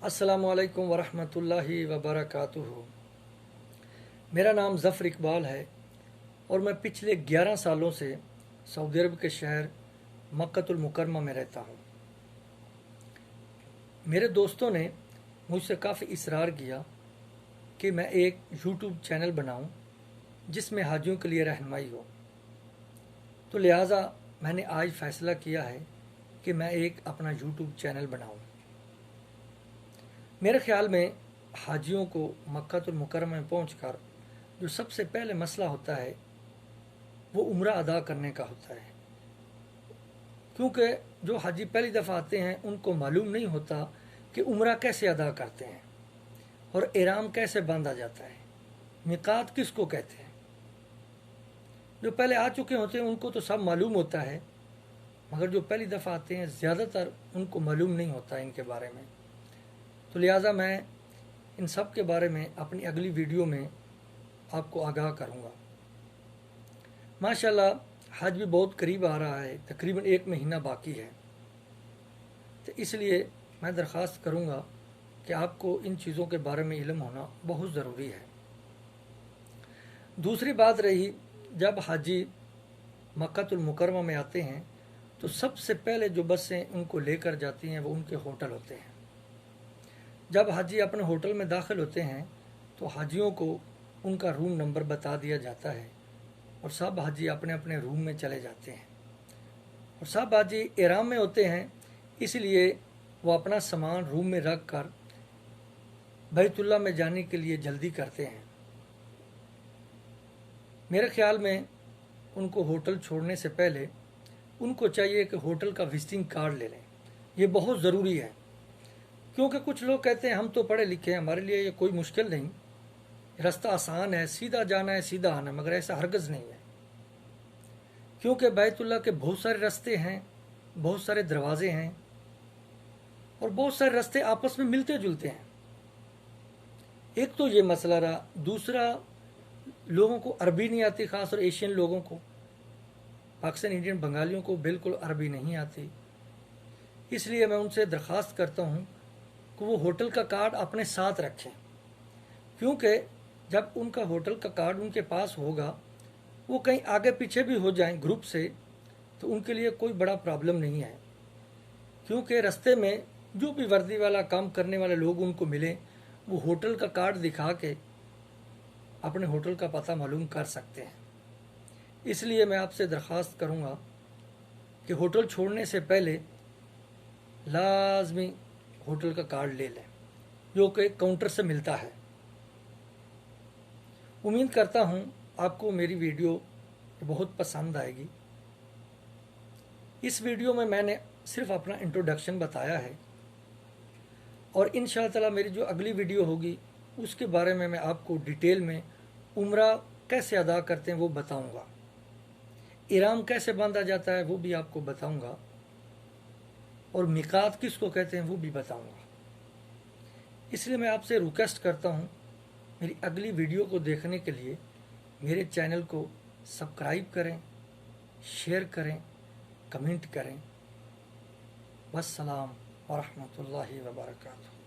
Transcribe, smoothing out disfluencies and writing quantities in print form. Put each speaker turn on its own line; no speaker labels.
अस्सलामु अलैकुम वरहमतुल्लाहि वबरकातुहू। मेरा नाम ज़फ़र इकबाल है और मैं पिछले 11 सालों से सऊदी अरब के शहर मक्कतुल मुकरमा में रहता हूँ। मेरे दोस्तों ने मुझसे काफ़ी इसरार किया कि मैं एक यूट्यूब चैनल बनाऊँ जिसमें हाजियों के लिए रहनुमाई हो, तो लिहाजा मैंने आज फ़ैसला किया है कि मैं एक अपना यूट्यूब चैनल बनाऊँ। मेरे ख्याल में हाजियों को मक्कातुल मुकरमा में पहुंचकर जो सबसे पहले मसला होता है वो उम्रा अदा करने का होता है, क्योंकि जो हाजी पहली दफ़ा आते हैं उनको मालूम नहीं होता कि उम्रा कैसे अदा करते हैं और इहराम कैसे बांधा जाता है, मिकात किसको कहते हैं। जो पहले आ चुके होते हैं उनको तो सब मालूम होता है, मगर जो पहली दफ़ा आते हैं ज़्यादातर उनको मालूम नहीं होता इनके बारे में। तो लिहाजा मैं इन सब के बारे में अपनी अगली वीडियो में आपको आगाह करूँगा। माशाल्लाह हज भी बहुत करीब आ रहा है, तकरीबन 1 महीना बाकी है, तो इसलिए मैं दरख्वास्त करूँगा कि आपको इन चीज़ों के बारे में इल्म होना बहुत ज़रूरी है। दूसरी बात रही, जब हाजी मक्कातुल मुकरमा में आते हैं तो सबसे पहले जो बसें उनको लेकर जाती हैं वो उनके होटल होते हैं। जब हाजी अपने होटल में दाखिल होते हैं तो हाजियों को उनका रूम नंबर बता दिया जाता है और सब हाजी अपने अपने रूम में चले जाते हैं। और सब हाजी इहराम में होते हैं, इसलिए वो अपना सामान रूम में रख कर बैतुल्लाह में जाने के लिए जल्दी करते हैं। मेरे ख्याल में उनको होटल छोड़ने से पहले उनको चाहिए कि होटल का विजिटिंग कार्ड ले लें। ये बहुत ज़रूरी है, क्योंकि कुछ लोग कहते हैं हम तो पढ़े लिखे हैं, हमारे लिए ये कोई मुश्किल नहीं, रास्ता आसान है, सीधा जाना है सीधा आना है, मगर ऐसा हरगज़ नहीं है। क्योंकि बैतुल्लाह के बहुत सारे रास्ते हैं, बहुत सारे दरवाजे हैं और बहुत सारे रास्ते आपस में मिलते जुलते हैं। एक तो ये मसला रहा। दूसरा, लोगों को अरबी नहीं आती, ख़ास और एशियन लोगों को, पाकिस्तान इंडियन बंगालियों को बिल्कुल अरबी नहीं आती। इसलिए मैं उनसे दरख्वास्त करता हूँ कि वो होटल का कार्ड अपने साथ रखें, क्योंकि जब उनका होटल का कार्ड उनके पास होगा, वो कहीं आगे पीछे भी हो जाएं ग्रुप से, तो उनके लिए कोई बड़ा प्रॉब्लम नहीं है। क्योंकि रास्ते में जो भी वर्दी वाला काम करने वाले लोग उनको मिले, वो होटल का कार्ड दिखा के अपने होटल का पता मालूम कर सकते हैं। इसलिए मैं आपसे दरख्वास्त करूँगा कि होटल छोड़ने से पहले लाजमी होटल का कार्ड ले लें, जो कि काउंटर से मिलता है। उम्मीद करता हूँ आपको मेरी वीडियो बहुत पसंद आएगी। इस वीडियो में मैंने सिर्फ अपना इंट्रोडक्शन बताया है और इंशाअल्लाह मेरी जो अगली वीडियो होगी उसके बारे में मैं आपको डिटेल में उम्रा कैसे अदा करते हैं वो बताऊँगा, इहराम कैसे बांधा जाता है वो भी आपको बताऊँगा और मिकात किसको कहते हैं वो भी बताऊँगा। इसलिए मैं आपसे रिक्वेस्ट करता हूँ, मेरी अगली वीडियो को देखने के लिए मेरे चैनल को सब्सक्राइब करें, शेयर करें, कमेंट करें। वस्सलाम व रहमतुल्लाहि व बरकातुहू।